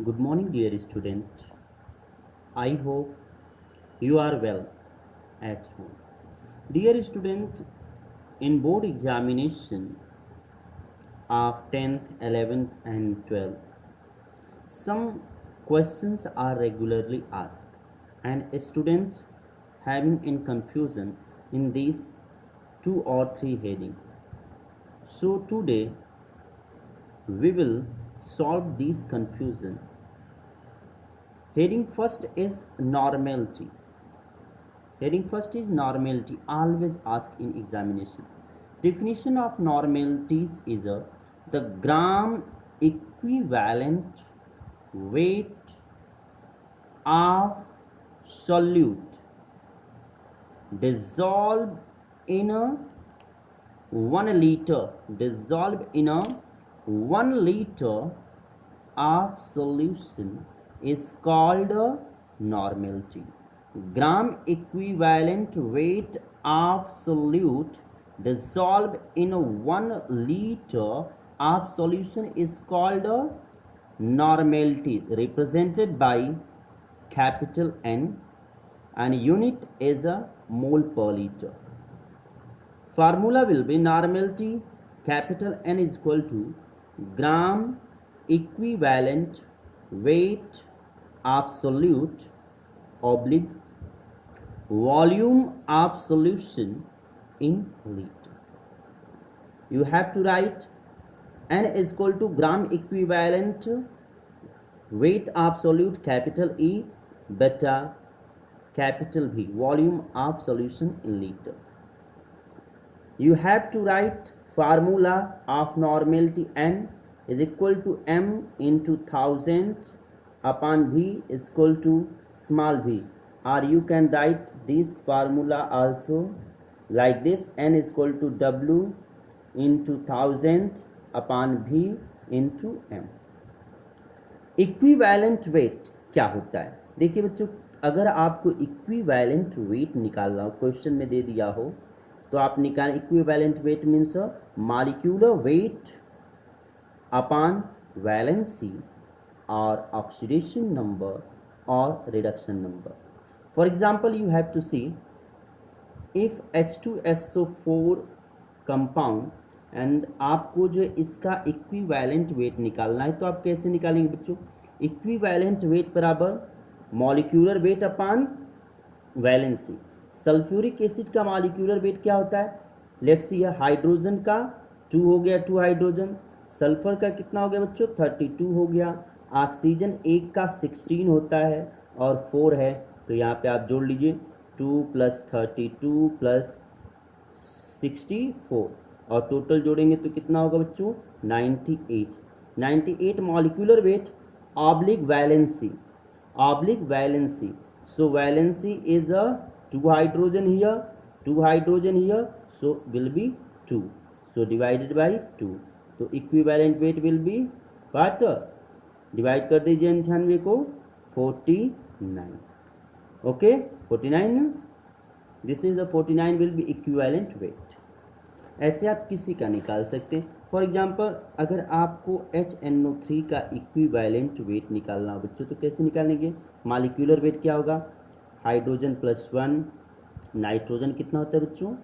Good morning, dear student. I hope you are well at home. Dear student, in board examination of 10th, 11th, and 12th, some questions are regularly asked, and students having in confusion in these two or three headings. So today we will solve this confusion. Heading first is normality. Heading first is normality, always asked in examination. Definition of normalities is the gram equivalent weight of solute dissolved in a 1 liter of solution is called a normality. Gram equivalent weight of solute dissolved in a 1 liter of solution is called a normality, represented by capital N, and unit is a mole per liter. Formula will be normality capital N is equal to gram equivalent weight of solute oblique volume of solution in liter. You have to write N is equal to gram equivalent weight of solute capital E beta capital V volume of solution in liter. You have to write formula of normality N is equal to M into 1000 upon V is equal to small v, or you can write this formula also like this: N is equal to W into 1000 upon V into M. Equivalent weight क्या होता है? देखिए बच्चों, अगर आपको equivalent weight निकालना हो, question में दे दिया हो, तो आप निकाल equivalent weight means molecular weight upon valency और ऑक्सीडेशन नंबर और reduction number. For example you have to see if H2SO4 compound and आपको जो इसका इक्विवेलेंट वेट निकालना है, तो आप कैसे निकालेंगे बच्चों? इक्विवेलेंट वेट बराबर molecular weight upon valency. Sulphuric acid का मॉलिक्यूलर वेट क्या होता है? लेट्स सी, हाइड्रोजन का 2 हो गया, 2 हाइड्रोजन. सल्फर का कितना हो गया बच्चों? 32 हो गया. ऑक्सीजन एक का 16 होता है और 4 है, तो यहाँ पे आप जोड़ लीजिए 2 + 32 + 64 और टोटल जोड़ेंगे तो कितना होगा बच्चों? 98. 98 molecular weight oblique valency. So valency is a 2 hydrogen here, so will be 2, so divided by 2. तो equivalent weight will be what? Divide कर दीजिए 98 को 49. Okay, 49. This is the 49 will be equivalent weight. ऐसे आप किसी का निकाल सकते हैं. फॉर एग्जांपल अगर आपको HNO3 का इक्विवेलेंट वेट निकालना हो बच्चों, तो कैसे निकालेंगे? मॉलिक्यूलर वेट क्या होगा? हाइड्रोजन +1, नाइट्रोजन कितना होता है बच्चों?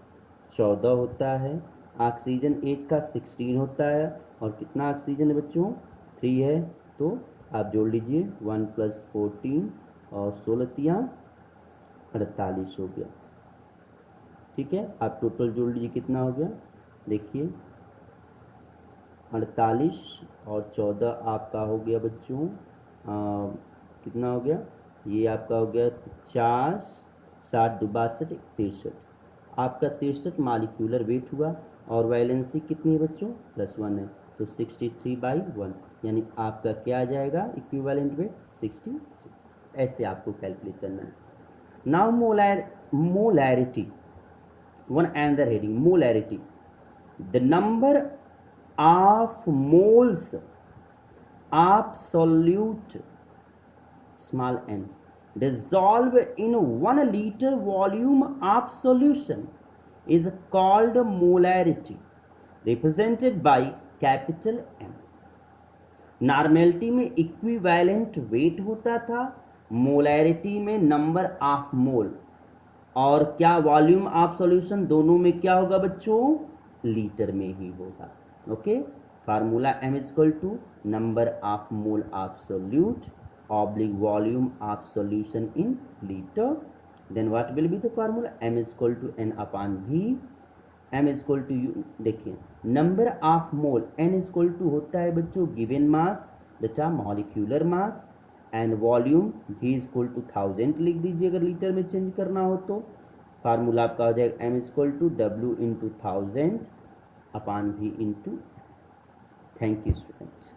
14 होता है. ऑक्सीजन एक का 16 होता है और कितना ऑक्सीजन है बच्चों? 3 है. तो आप जोड़ लीजिए 1 + 14 और 16 48 हो गया. ठीक है, आप टोटल जोड़ लीजिए कितना हो गया? देखिए 48 और 14 आपका हो गया बच्चों कितना हो गया? ये आपका हो गया 50, 60, 62, 63. आपका 63 मॉलिक्यूलर वेट हुआ और वैलेंसी कितनी है बच्चों? +1 है, तो 63/1, यानी आपका क्या आ जाएगा इक्विवेलेंट वेट? 63. ऐसे आपको कैलकुलेट करना है. Now molarity, one another heading, molarity, the number of moles of solute small n dissolved in 1 liter volume of solution is called molarity, represented by capital M. Normality में equivalent weight होता था, molarity में number of मोल, और क्या volume of solution, दोनों में क्या होगा बच्चों, लीटर में ही होगा। Okay, formula m is equal to number of mole of solute oblique volume of solution in litre. Then what will be the formula, m is equal to n upon v। m is equal to, देखिए number of mole n is equal to होता है बच्चों given mass बेटा molecular mass, and volume v is equal to 1000 लिख दीजिए अगर litre में change करना हो तो। फार्मूला आपका हो जाएगा m is equal to w into 1000 upon v into. Thank you student.